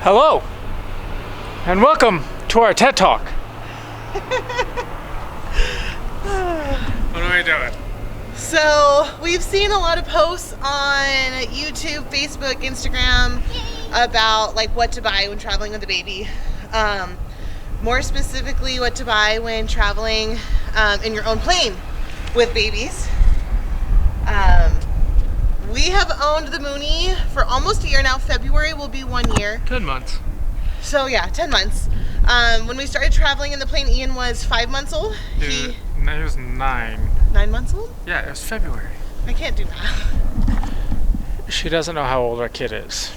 Hello, and welcome to our TED Talk. What are we doing? So, we've seen a lot of posts on YouTube, Facebook, Instagram about like what to buy when traveling with a baby. More specifically, what to buy when traveling in your own plane with babies. We have owned the Mooney for almost a year now. February will be 1 year. 10 months. So yeah, 10 months. When we started traveling in the plane, Ian was 5 months old. He was 9. 9 months old? Yeah, it was February. I can't do math. She doesn't know how old our kid is.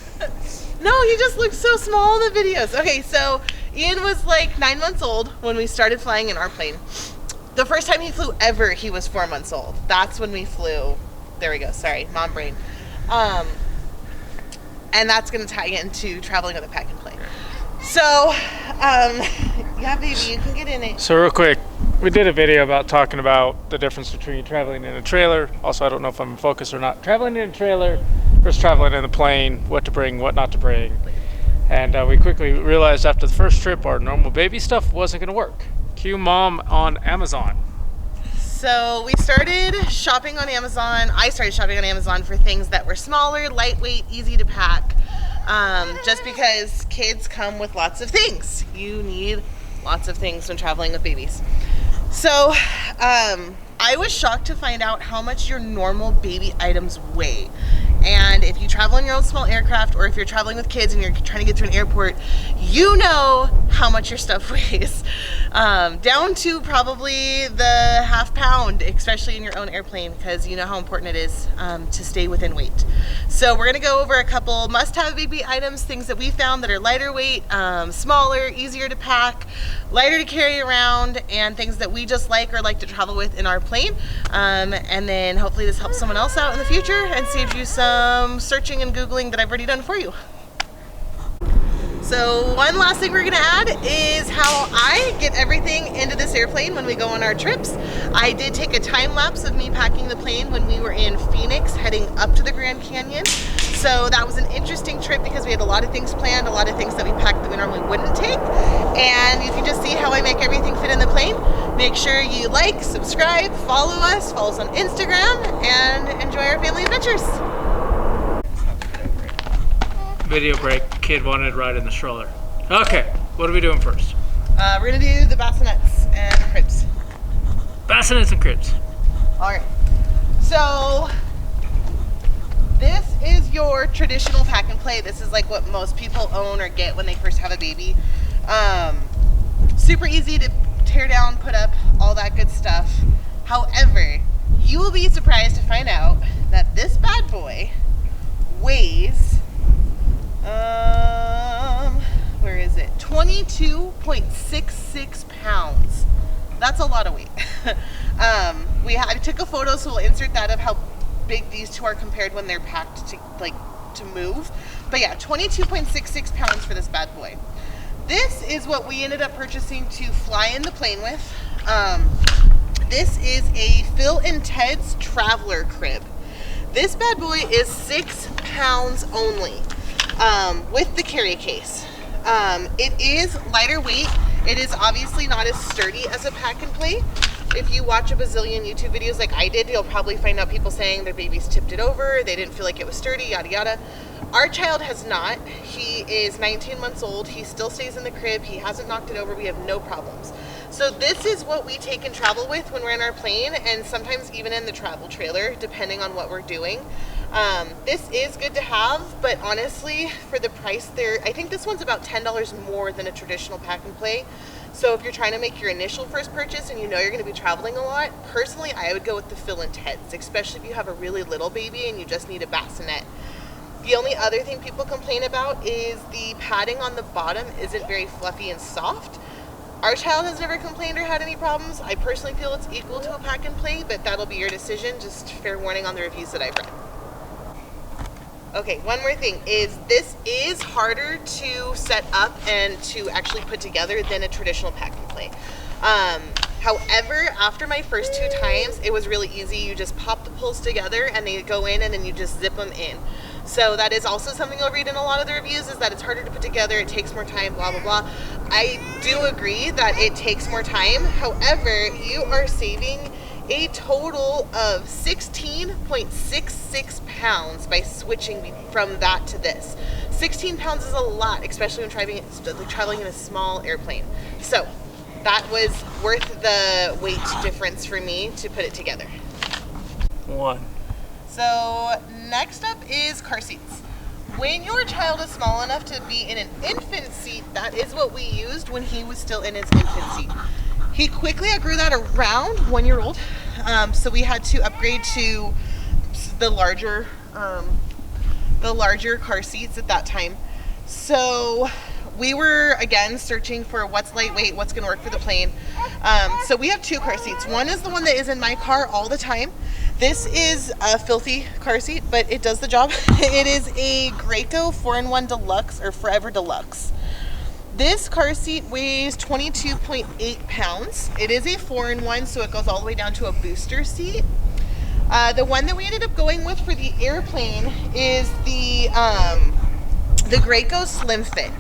No, he just looks so small in the videos. Okay, so Ian was like 9 months old when we started flying in our plane. The first time he flew ever, he was 4 months old. That's when we flew. There we go. Sorry, mom brain. And that's going to tie into traveling with a pack and play. So, yeah, baby, you can get in it. So real quick, we did a video about talking about the difference between traveling in a trailer. Also, I don't know if I'm in focus or not. Traveling in a trailer versus traveling in the plane, what to bring, what not to bring. And we quickly realized after the first trip, our normal baby stuff wasn't going to work. Cue mom on Amazon. So we started shopping on Amazon. I started shopping on Amazon for things that were smaller, lightweight, easy to pack. Just because kids come with lots of things. You need lots of things when traveling with babies. So I was shocked to find out how much your normal baby items weigh. And if you travel in your own small aircraft, or if you're traveling with kids and you're trying to get to an airport, you know how much your stuff weighs. Down to probably the ½ pound, especially in your own airplane, because you know how important it is to stay within weight. So we're gonna go over a couple must-have baby items, things that we found that are lighter weight, smaller, easier to pack, lighter to carry around, and things that we just like or like to travel with in our plane. And then hopefully this helps someone else out in the future and saves you some searching and Googling that I've already done for you. So one last thing we're gonna add is how I get everything into this airplane when we go on our trips. I did take a time lapse of me packing the plane when we were in Phoenix heading up to the Grand Canyon. So that was an interesting trip because we had a lot of things planned, a lot of things that we packed that we normally wouldn't take. And you can just see how I make everything fit in the plane. Make sure you like, subscribe, follow us on Instagram, and enjoy our family adventures. Video break. Kid wanted to ride in the stroller. Okay, what are we doing first? We're gonna do the bassinets and cribs. Bassinets and cribs. All right. So this is your traditional pack and play. This is like what most people own or get when they first have a baby. Super easy to tear down, put up, all that good stuff. However, you will be surprised to find out that this bad boy weighs where is it? 22.66 pounds. That's a lot of weight. I took a photo, so we'll insert that of how big these two are compared when they're packed to move. But yeah, 22.66 pounds for this bad boy. This is what we ended up purchasing to fly in the plane with. This is a Phil and Ted's Traveler crib. This bad boy is 6 pounds only. With the carry case. It is lighter weight. It is obviously not as sturdy as a pack and play. If you watch a bazillion YouTube videos like I did, you'll probably find out people saying their babies tipped it over, they didn't feel like it was sturdy, yada yada. Our child has not. He is 19 months old. He still stays in the crib. He hasn't knocked it over. We have no problems. So this is what we take and travel with when we're in our plane, and sometimes even in the travel trailer, depending on what we're doing. This is good to have, but honestly, for the price there, I think this one's about $10 more than a traditional pack and play. So if you're trying to make your initial first purchase and you know you're going to be traveling a lot, personally, I would go with the Phil and Ted's, especially if you have a really little baby and you just need a bassinet. The only other thing people complain about is the padding on the bottom isn't very fluffy and soft. Our child has never complained or had any problems. I personally feel it's equal to a pack and play, but that'll be your decision. Just fair warning on the reviews that I've read. Okay, one more thing is this is harder to set up and to actually put together than a traditional pack and play. However, after my first 2 times, it was really easy. You just pop the pulls together and they go in and then you just zip them in. So that is also something you'll read in a lot of the reviews, is that it's harder to put together, it takes more time, blah, blah, blah. I do agree that it takes more time. However, you are saving a total of 16.66 pounds by switching from that to this. 16 pounds is a lot, especially when traveling in a small airplane. So that was worth the weight difference for me to put it together. 1. So next up is car seats. When your child is small enough to be in an infant seat, that is what we used when he was still in his infant seat. He quickly outgrew that around 1 year old. So we had to upgrade to the larger car seats at that time. So we were again searching for what's lightweight, what's going to work for the plane. So we have 2 car seats. One is the one that is in my car all the time. This is a filthy car seat, but it does the job. It is a Gracie 4-in-1 deluxe or Forever Deluxe. This car seat weighs 22.8 pounds. It is a 4-in-1, so it goes all the way down to a booster seat. The one that we ended up going with for the airplane is the Gracie Slim Fit.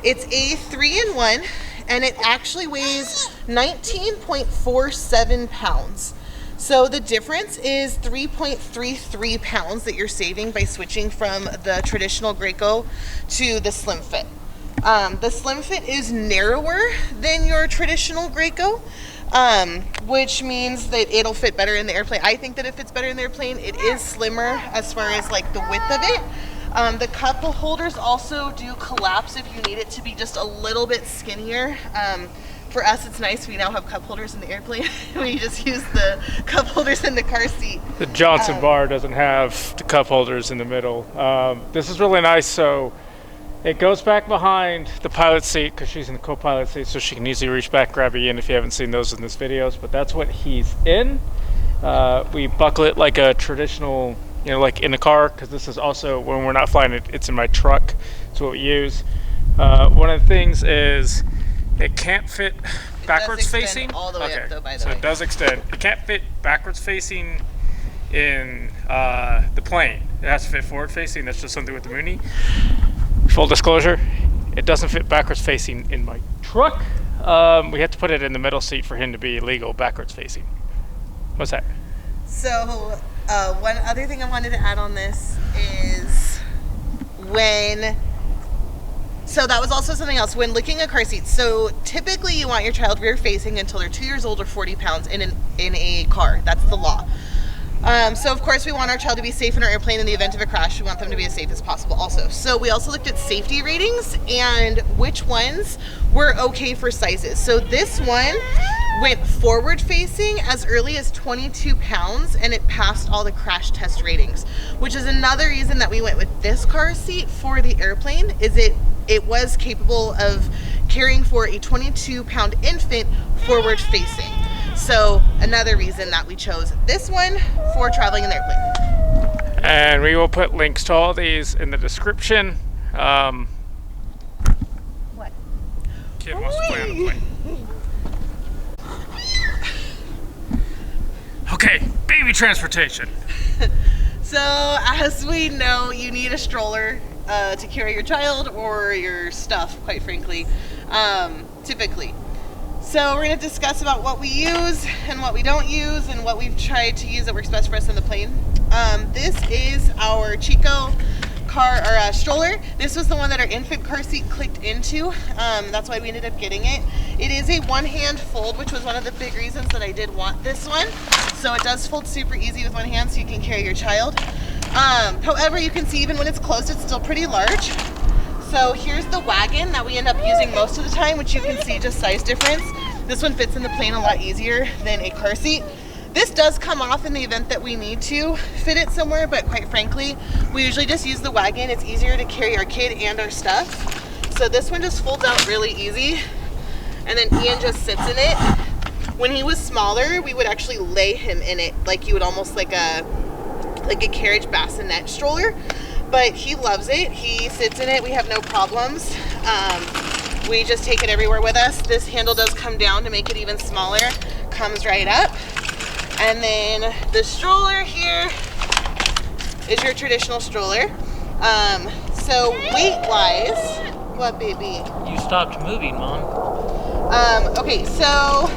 It's a 3-in-1, and it actually weighs 19.47 pounds. So the difference is 3.33 pounds that you're saving by switching from the traditional Gracie to the Slim Fit. The Slim Fit is narrower than your traditional Gracie, which means that it'll fit better in the airplane. I think that it fits better in the airplane. It is slimmer as far as like the width of it. The cup holders also do collapse if you need it to be just a little bit skinnier. For us, it's nice. We now have cup holders in the airplane. We just use the cup holders in the car seat. The Johnson bar doesn't have the cup holders in the middle. This is really nice. So it goes back behind the pilot seat because she's in the co-pilot seat, so she can easily reach back, grab Ian if you haven't seen those in this videos. But that's what he's in. We buckle it like a traditional, like in a car, because this is also, when we're not flying it, it's in my truck. It's what we use. One of the things is it can't fit backwards facing. All the way up, though, by the so way. It does extend. It can't fit backwards facing in the plane. It has to fit forward facing. That's just something with the Mooney. Full disclosure, it doesn't fit backwards facing in my truck. We had to put it in the middle seat for him to be legal backwards facing. What's that? So one other thing I wanted to add on this is so that was also something else when looking at car seats. So typically you want your child rear facing until they're 2 years old or 40 pounds in a car. That's the law. So of course we want our child to be safe in our airplane. In the event of a crash, we want them to be as safe as possible also. So we also looked at safety ratings and which ones were okay for sizes. So this one went forward facing as early as 22 pounds and it passed all the crash test ratings, which is another reason that we went with this car seat for the airplane. Is it was capable of caring for a 22-pound infant forward facing. So another reason that we chose this one for traveling in the airplane. And we will put links to all these in the description. What? Kid wants to play on the plane. Okay, baby transportation. So as we know, you need a stroller to carry your child or your stuff, quite frankly, typically. So we're going to discuss about what we use and what we don't use and what we've tried to use that works best for us on the plane. This is our Chico stroller. This was the one that our infant car seat clicked into. That's why we ended up getting it. It is a one-hand fold, which was one of the big reasons that I did want this one. So it does fold super easy with one hand so you can carry your child. However, you can see even when it's closed, it's still pretty large. So here's the wagon that we end up using most of the time, which you can see just size difference. This one fits in the plane a lot easier than a car seat. This does come off in the event that we need to fit it somewhere, but quite frankly, we usually just use the wagon. It's easier to carry our kid and our stuff. So this one just folds out really easy, and then Ian just sits in it. When he was smaller, we would actually lay him in it, like you would almost like a carriage bassinet stroller. But he loves it. He sits in it. We have no problems. We just take it everywhere with us. This handle does come down to make it even smaller. Comes right up. And then the stroller here is your traditional stroller. So weight-wise, what, baby? You stopped moving, Mom. Okay, so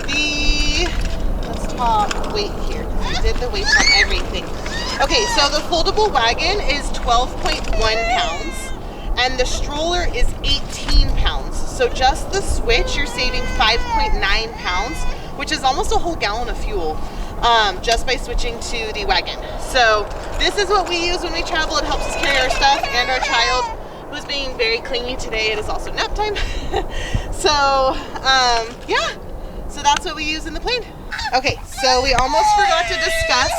let's talk weight here. We did the weights on everything. Okay, so the foldable wagon is 12.1 pounds, and the stroller is 18 pounds. So just the switch, you're saving 5.9 pounds, which is almost a whole gallon of fuel, just by switching to the wagon. So this is what we use when we travel. It helps us carry our stuff and our child, who's being very clingy today. It is also nap time. So, yeah. So that's what we use in the plane. Okay, so we almost forgot to discuss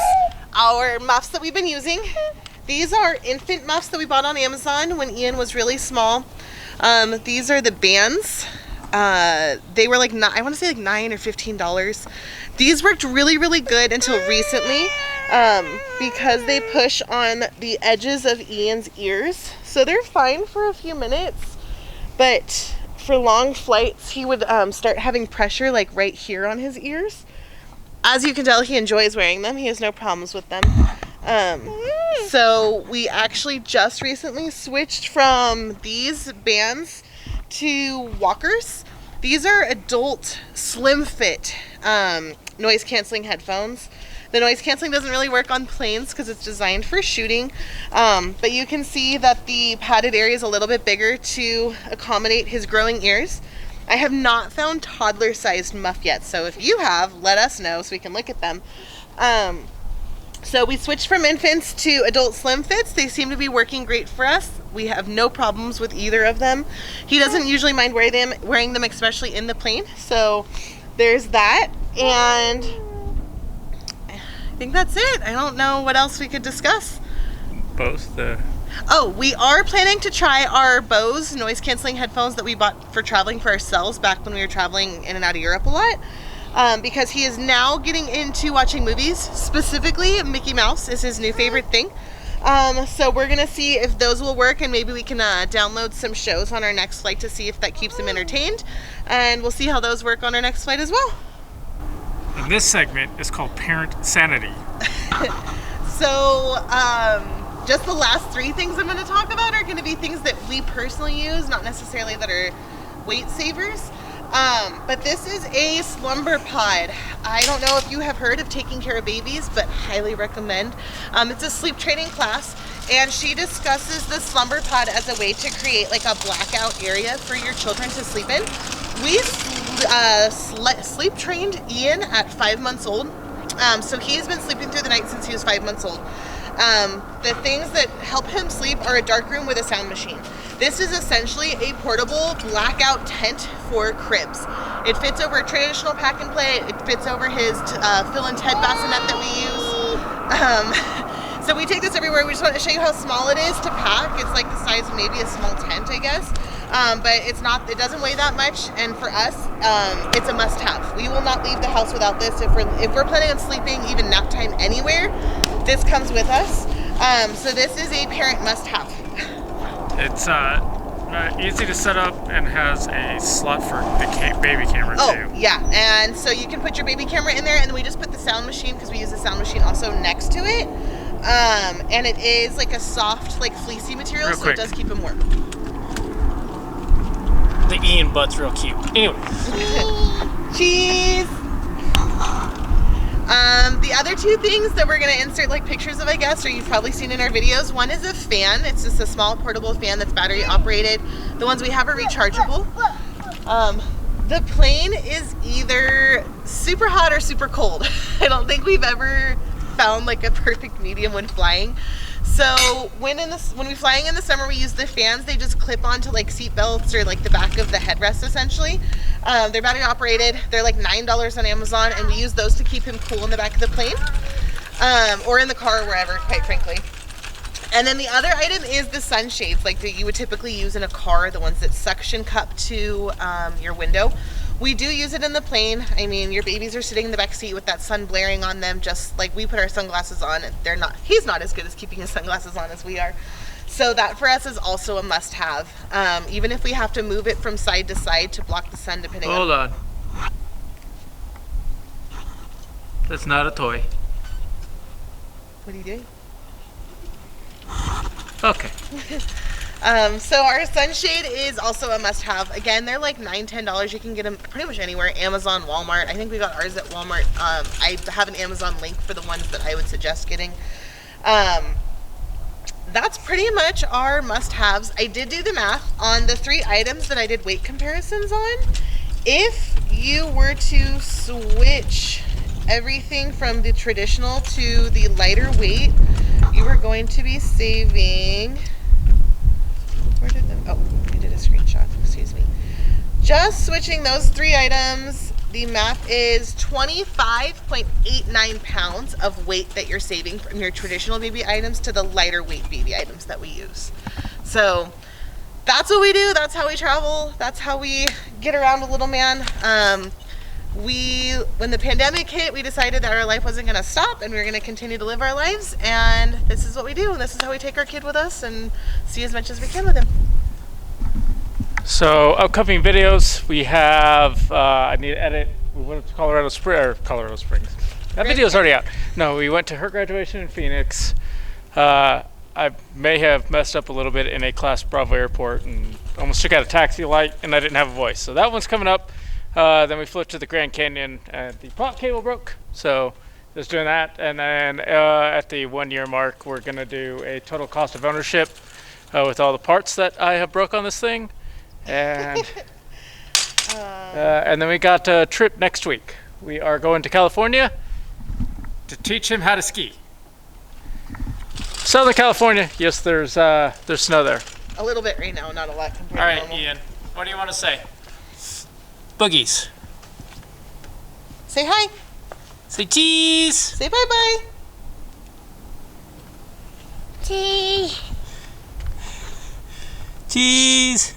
our muffs that we've been using. These are infant muffs that we bought on Amazon when Ian was really small. These are the bands. They were like, I want to say like $9 or $15. These worked really, really good until recently, because they push on the edges of Ian's ears. So they're fine for a few minutes, but for long flights, he would start having pressure like right here on his ears. As you can tell, he enjoys wearing them. He has no problems with them. So we actually just recently switched from these bands to walkers. These are adult slim fit noise canceling headphones. The noise canceling doesn't really work on planes because it's designed for shooting, but you can see that the padded area is a little bit bigger to accommodate his growing ears. I have not found toddler sized muff yet, so if you have, let us know so we can look at them. So we switched from infants to adult slim fits. They seem to be working great for us. We have no problems with either of them. He doesn't usually mind wearing them, especially in the plane. So there's that. And I think that's it. I don't know what else we could discuss. Oh, we are planning to try our Bose noise canceling headphones that we bought for traveling for ourselves back when we were traveling in and out of Europe a lot. Because he is now getting into watching movies. Specifically, Mickey Mouse is his new favorite thing. So we're gonna see if those will work, and maybe we can download some shows on our next flight to see if that keeps him entertained. And we'll see how those work on our next flight as well. And this segment is called Parent Sanity. So, just the last three things I'm going to talk about are going to be things that we personally use, not necessarily that are weight savers. But this is a Slumber pod. I don't know if you have heard of taking care of babies, but highly recommend. It's a sleep training class, and she discusses the Slumber pod as a way to create like a blackout area for your children to sleep in. We sleep trained Ian at 5 months old. So he's been sleeping through the night since he was 5 months old. The things that help him sleep are a dark room with a sound machine. This is essentially a portable blackout tent for cribs. It fits over a traditional pack and play. It fits over his Phil and Ted bassinet that we use. So we take this everywhere. We just want to show you how small it is to pack. It's like the size of maybe a small tent, I guess. But it doesn't weigh that much, and for us, it's a must-have. We will not leave the house without this. If we're planning on sleeping, even nap time anywhere, this comes with us. So this is a parent must-have. It's easy to set up and has a slot for the baby camera too. Oh, yeah, and so you can put your baby camera in there, and then we just put the sound machine, because we use the sound machine also next to it. And it is like a soft, like fleecy material, so it does keep him warm. The Ian butt's real cute. Anyway. Cheese! The other two things that we're going to insert like pictures of, I guess, or you've probably seen in our videos. One is a fan. It's just a small portable fan that's battery operated. The ones we have are rechargeable. The plane is either super hot or super cold. I don't think we've ever found like a perfect medium when flying. So when we're flying in the summer, we use the fans. They just clip onto like seat belts or like the back of the headrest essentially. They're battery operated. They're like $9 on Amazon, and we use those to keep him cool in the back of the plane, or in the car or wherever, quite frankly. And then the other item is the sunshades, like that you would typically use in a car, the ones that suction cup to your window. We do use it in the plane. I mean, your babies are sitting in the back seat with that sun blaring on them, just like we put our sunglasses on, and he's not as good as keeping his sunglasses on as we are. So that for us is also a must-have, even if we have to move it from side to side to block the sun, depending Hold on. That's not a toy. What are you doing? Okay. So our sunshade is also a must-have. Again, they're like $9-10. You can get them pretty much anywhere. Amazon, Walmart. I think we got ours at Walmart. I have an Amazon link for the ones that I would suggest getting. That's pretty much our must-haves. I did do the math on the 3 items that I did weight comparisons on. If you were to switch everything from the traditional to the lighter weight, you are going to be saving, where did them, oh, I did a screenshot, excuse me. Just switching those 3 items, the math is 25.89 pounds of weight that you're saving from your traditional baby items to the lighter weight baby items that we use. So that's what we do. That's how we travel. That's how we get around a little man. When the pandemic hit, we decided that our life wasn't going to stop and we were going to continue to live our lives. And this is what we do. And this is how we take our kid with us and see as much as we can with him. So upcoming videos, we have, I need to edit, we went to Colorado Springs. That video's already out. No, we went to her graduation in Phoenix. I may have messed up a little bit in a Class Bravo airport and almost took out a taxi light and I didn't have a voice. So that one's coming up. Then we flew to the Grand Canyon and the prop cable broke. So just doing that. And then at the 1-year mark, we're gonna do a total cost of ownership with all the parts that I have broke on this thing. And then we got a trip next week. We are going to California to teach him how to ski. Southern California, yes, there's snow there. A little bit right now, not a lot compared All to right, normal. Ian. What do you want to say? Boogies. Say hi. Say cheese. Say bye-bye. Cheese.